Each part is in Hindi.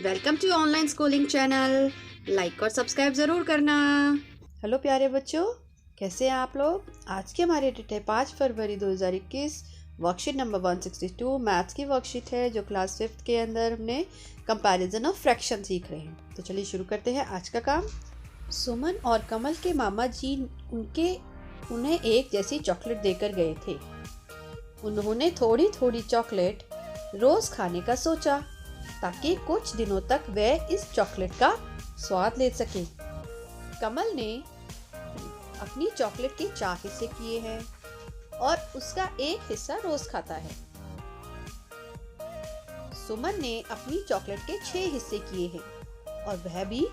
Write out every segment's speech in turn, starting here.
Welcome to online schooling channel. Like और सब्सक्राइब ज़रूर करना। हेलो प्यारे बच्चों, कैसे हैं आप लोग। आज की हमारी डेट है 5 फरवरी 2021। वर्कशीट नंबर 162 मैथ्स की वर्कशीट है जो क्लास 5th के अंदर हमने कंपैरिजन ऑफ फ्रैक्शन सीख रहे हैं। तो चलिए शुरू करते हैं आज का काम। सुमन और कमल के मामा जी उन्हें एक जैसी चॉकलेट देकर गए थे। उन्होंने थोड़ी थोड़ी चॉकलेट रोज खाने का सोचा ताकि कुछ दिनों तक वह इस चॉकलेट का स्वाद ले सके। कमल ने अपनी चॉकलेट के 4 हिस्से किए हैं और उसका एक हिस्सा रोज खाता है। सुमन ने अपनी चॉकलेट के 6 हिस्से किए हैं और वह भी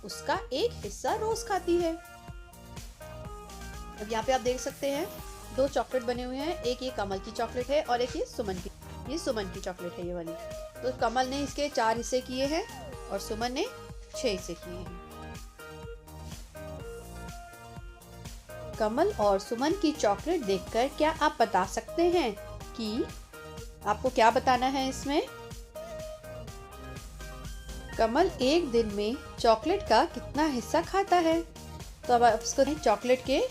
उसका एक हिस्सा रोज खाती है। अब यहाँ पे आप देख सकते हैं 2 चॉकलेट बने हुए हैं, एक ये कमल की चॉकलेट है और एक ये सुमन की चॉकलेट है ये वाली। तो कमल ने इसके 4 हिस्से किए हैं और सुमन ने 6 हिस्से किए हैं। कमल और सुमन की चॉकलेट देखकर क्या आप बता सकते हैं कि आपको क्या बताना है इसमें। कमल एक दिन में चॉकलेट का कितना हिस्सा खाता है। तो अब उसको चॉकलेट के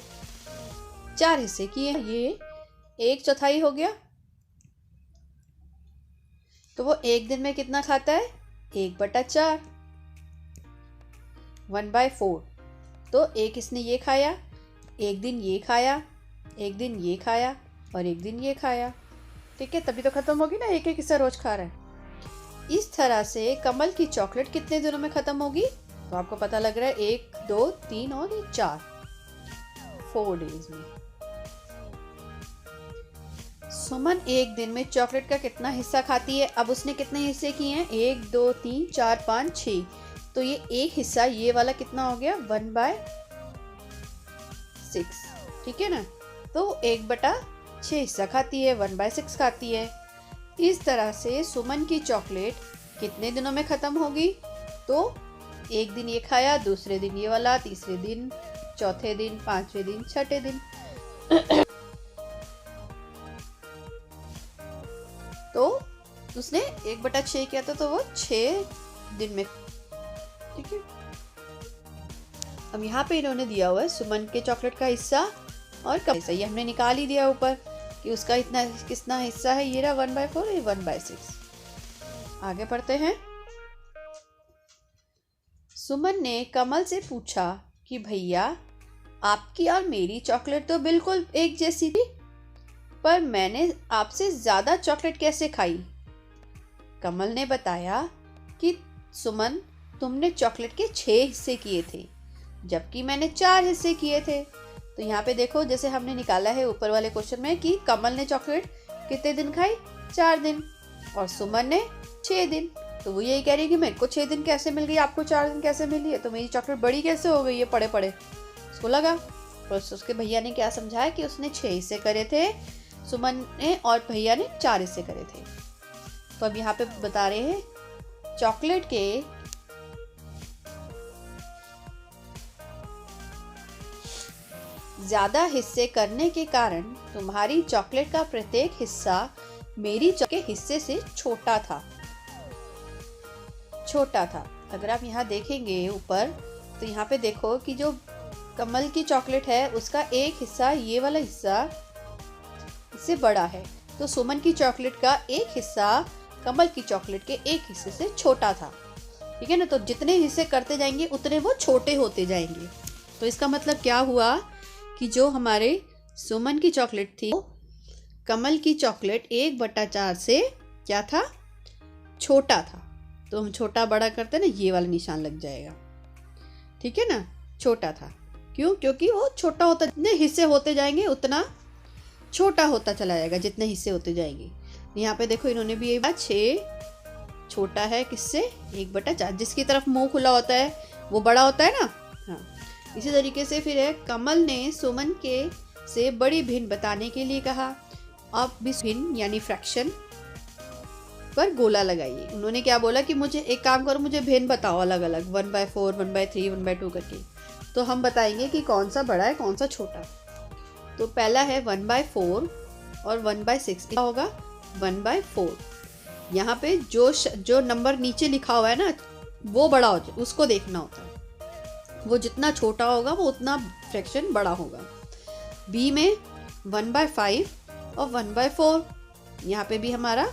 4 हिस्से किए हैं, ये 1/4 हो गया। तो वो एक दिन में कितना खाता है, 1/4, 1/4। तो एक इसने ये खाया, एक दिन ये खाया, एक दिन ये खाया और एक दिन ये खाया। ठीक है, तभी तो खत्म होगी ना, एक एक हिस्सा रोज खा रहा है। इस तरह से कमल की चॉकलेट कितने दिनों में खत्म होगी। तो आपको पता लग रहा है 1, 2, 3 और 4, 4 डेज में। सुमन एक दिन में चॉकलेट का कितना हिस्सा खाती है। अब उसने कितने हिस्से किए हैं, 1, 2, 3, 4, 5, 6। तो ये एक हिस्सा ये वाला कितना हो गया, 1/6। ठीक है ना, तो 1/6 हिस्सा खाती है, 1/6 खाती है। इस तरह से सुमन की चॉकलेट कितने दिनों में खत्म होगी। तो एक दिन ये खाया, दूसरे दिन ये वाला, तीसरे दिन, चौथे दिन, 5वें दिन, 6ठे दिन। तो उसने 1/6 किया था, तो वो 6 दिन में। ठीक है, अब यहाँ पे इन्होंने दिया हुआ है सुमन के चॉकलेट का हिस्सा और कम हिस्सा, ये हमने निकाल ही दिया ऊपर कि उसका इतना कितना हिस्सा है। ये रहा 1/4, ये 1/6। आगे पढ़ते हैं। सुमन ने कमल से पूछा कि भैया, आपकी और मेरी चॉकलेट तो बिल्कुल एक जैसी थी, पर मैंने आपसे ज्यादा चॉकलेट कैसे खाई। कमल ने बताया कि सुमन, तुमने चॉकलेट के 6 हिस्से किए थे जबकि मैंने 4 हिस्से किए थे। तो यहाँ पे देखो, जैसे हमने निकाला है ऊपर वाले क्वेश्चन में कि कमल ने चॉकलेट कितने दिन खाई, 4 दिन, और सुमन ने 6 दिन। तो वो यही कह रही है कि मेरे को 6 दिन कैसे मिल गई, आपको 4 दिन कैसे मिली है, तो मेरी चॉकलेट बड़ी कैसे हो गई है पड़े पड़े। उसको लगा, तो उसके भैया ने क्या समझाया कि उसने 6 हिस्से करे थे सुमन ने और भैया ने 4 हिस्से करे थे। तो अब यहाँ पे बता रहे हैं चॉकलेट के ज्यादा हिस्से करने के कारण तुम्हारी चॉकलेट का प्रत्येक हिस्सा मेरी के हिस्से से छोटा था। अगर आप यहाँ देखेंगे ऊपर, तो यहाँ पे देखो कि जो कमल की चॉकलेट है उसका एक हिस्सा, ये वाला हिस्सा, इससे बड़ा है। तो सुमन की चॉकलेट का एक हिस्सा कमल की चॉकलेट के एक हिस्से से छोटा था। ठीक है ना, तो जितने हिस्से करते जाएंगे उतने वो छोटे होते जाएंगे। तो इसका मतलब क्या हुआ कि जो हमारे सुमन की चॉकलेट थी, कमल की चॉकलेट 1/4 से क्या था, छोटा था। तो हम छोटा बड़ा करते ना, ये वाला निशान लग जाएगा। ठीक है ना, छोटा था। क्यों, क्योंकि वो छोटा होता, जितने हिस्से होते जाएंगे उतना छोटा होता चला जाएगा, जितने हिस्से होते जाएंगे। यहाँ पे देखो इन्होंने भी यही बात, 6 छोटा है किससे, 1/4। जिसकी तरफ मुंह खुला होता है वो बड़ा होता है ना। हाँ, इसी तरीके से फिर है, कमल ने सुमन के से बड़ी भिन्न बताने के लिए कहा। अब भी भिन्न यानी फ्रैक्शन पर गोला लगाइए। उन्होंने क्या बोला कि मुझे एक काम करो, मुझे भिन्न बताओ अलग अलग, 1/4, 1/3, 1/2 करके। तो हम बताएंगे कि कौन सा बड़ा है कौन सा छोटा। तो पहला है 1/4 और 1/6 क्या होगा, 1/4। यहाँ पे जो नंबर नीचे लिखा हुआ है ना वो बड़ा हो जाए, उसको देखना होता है। वो जितना छोटा होगा वो उतना फ्रैक्शन बड़ा होगा। बी में 1/5 और 1/4, यहाँ पे भी हमारा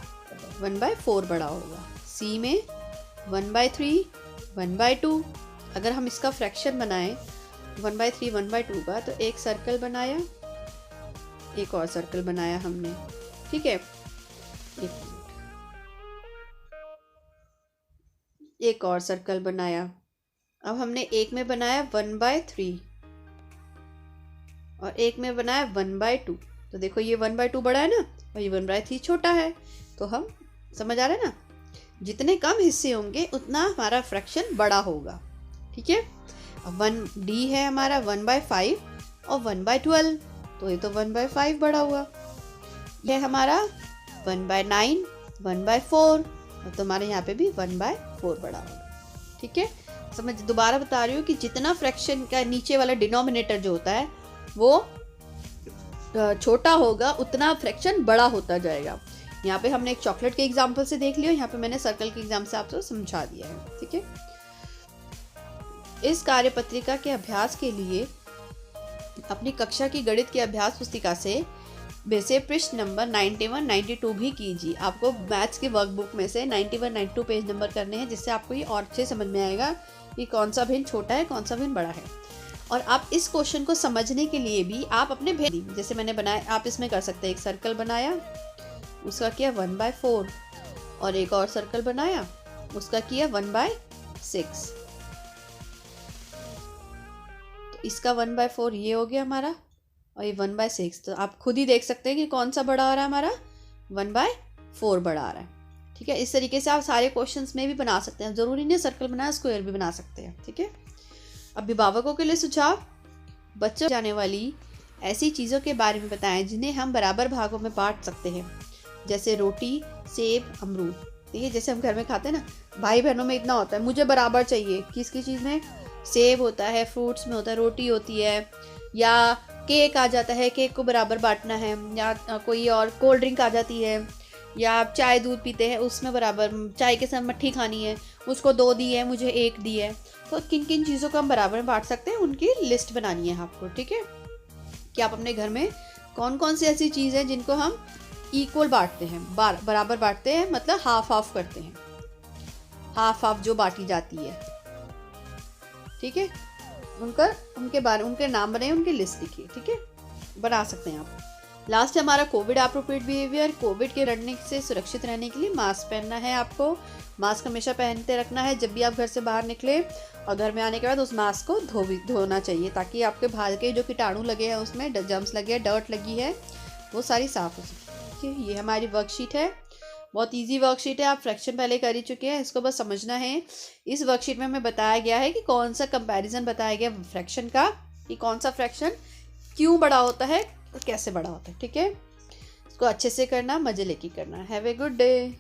1/4 बड़ा होगा। सी में 1/3, 1/2। अगर हम इसका फ्रैक्शन बनाएं 1/3, 1/2 का, तो एक सर्कल बनाया, एक और सर्कल बनाया हमने, ठीक है। एक और सर्कल बनाया। अब हमने एक में बनाया 1/3 और एक में बनाया 1/2। तो देखो ये 1/2 बड़ा है ना और ये 1/3 छोटा है। तो हम समझ आ रहा है ना, जितने कम हिस्से होंगे उतना हमारा फ्रैक्शन बड़ा होगा, ठीक है। अब 1D है हमारा 1/5 और 1/12, तो ये तो 1/5 बड़ा हुआ। यह हमारा 1/9, 1/4, और तुम्हारे यहाँ पे भी 1/4 बड़ा होगा, ठीक है। समझ, दोबारा बता रही हूँ कि जितना फ्रैक्शन का नीचे वाला डिनोमिनेटर जो होता है वो छोटा होगा उतना फ्रैक्शन बड़ा होता जाएगा। यहाँ पे हमने एक चॉकलेट के एग्जाम्पल से देख लिया, यहाँ पे मैंने सर्कल के एग्जाम से आपको समझा दिया है, ठीक है। इस कार्यपत्रिका के अभ्यास के लिए अपनी कक्षा की गणित की अभ्यास पुस्तिका से पृष्ठ नंबर 91, 92 भी कीजिए। आपको मैथ्स की वर्कबुक में से 91, 92 पेज नंबर करने हैं, जिससे आपको ये और अच्छे समझ में आएगा कि कौन सा भिन्न छोटा है, कौन सा भिन्न बड़ा है। और आप इस क्वेश्चन को समझने के लिए भी आप अपने भेद, जैसे मैंने बनाया, आप इसमें कर सकते हैं। एक सर्कल बनाया, उसका किया 1/4, और एक और सर्कल बनाया, उसका किया 1/6। तो इसका 1/4 ये हो गया हमारा, और ये 1/6। तो आप खुद ही देख सकते हैं कि कौन सा बड़ा आ रहा है, हमारा 1/4 बड़ा आ रहा है, ठीक है। इस तरीके से आप सारे क्वेश्चंस में भी बना सकते हैं, जरूरी नहीं सर्कल बनाना, स्क्वायर भी बना सकते हैं, ठीक है। अभिभावकों के लिए सुझाव: बच्चों जाने वाली ऐसी चीज़ों के बारे में बताएं जिन्हें हम बराबर भागों में बांट सकते हैं, जैसे रोटी, सेब, अमरूद। ठीक है, जैसे हम घर में खाते हैं ना, भाई बहनों में इतना होता है, मुझे बराबर चाहिए, किसकी चीज़ में, सेब होता है, फ्रूट्स में होता है, रोटी होती है, या केक आ जाता है, केक को बराबर बांटना है, या कोई और कोल्ड ड्रिंक आ जाती है, या आप चाय दूध पीते हैं उसमें बराबर, चाय के साथ मट्ठी खानी है, उसको 2 दी है, मुझे 1 दी है। तो किन किन चीज़ों को हम बराबर में बांट सकते हैं उनकी लिस्ट बनानी है आपको, ठीक है। कि आप अपने घर में कौन कौन सी ऐसी चीज़ है जिनको हम इक्वल बांटते हैं, बराबर बांटते हैं, मतलब हाफ हाफ करते हैं, हाफ हाफ जो बांटी जाती है, ठीक है। उनके नाम बनाइए, उनकी लिस्ट लिखिए, ठीक है, बना सकते हैं आप। लास्ट है हमारा कोविड एप्रोप्रिएट बिहेवियर। कोविड के लड़ने से सुरक्षित रहने के लिए मास्क पहनना है आपको। मास्क हमेशा पहनते रखना है जब भी आप घर से बाहर निकले, और घर में आने के बाद उस मास्क को धोना चाहिए, ताकि आपके बाहर के जो कीटाणु लगे हैं, उसमें जर्म्स लगे हैं, डर्ट लगी है, वो सारी साफ़ हो सके। ठीक है, ये हमारी वर्कशीट है, बहुत इजी वर्कशीट है, आप फ्रैक्शन पहले कर ही चुके हैं, इसको बस समझना है। इस वर्कशीट में हमें बताया गया है कि कौन सा कंपैरिजन बताया गया फ्रैक्शन का, कि कौन सा फ्रैक्शन क्यों बड़ा होता है और कैसे बड़ा होता है, ठीक है। इसको अच्छे से करना, मज़े लेके करना। Have a good day.